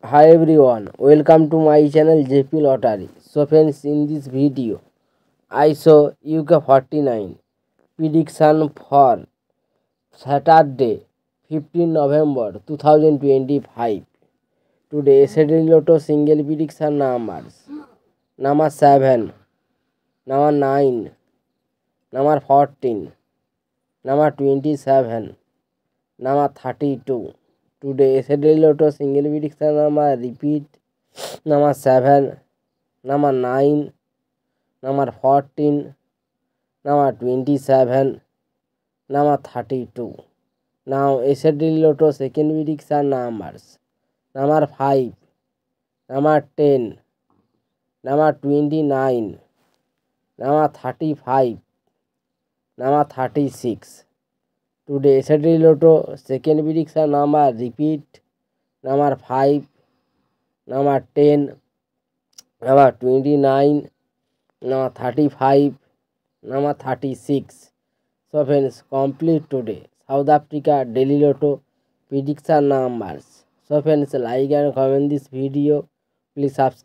Hi everyone, welcome to my channel JP Lottery. So friends, in this video I show UK 49 prediction for Saturday 15 November 2025. Today SAD Lotto single prediction numbers: number 7, number 9, number 14, number 27, number 32. Today SAD Lotto single prediction number repeat: number 7, number 9, number 14, number 27, number 32. Now SAD Lotto second prediction numbers: number 5, number 10, number 29, number 35, number 36. Today SAD Lotto second prediction number repeat: number 5, number 10, number 29, number 35, number 36. So friends, complete today South Africa Daily Lotto prediction numbers. So friends, like and comment this video. Please subscribe.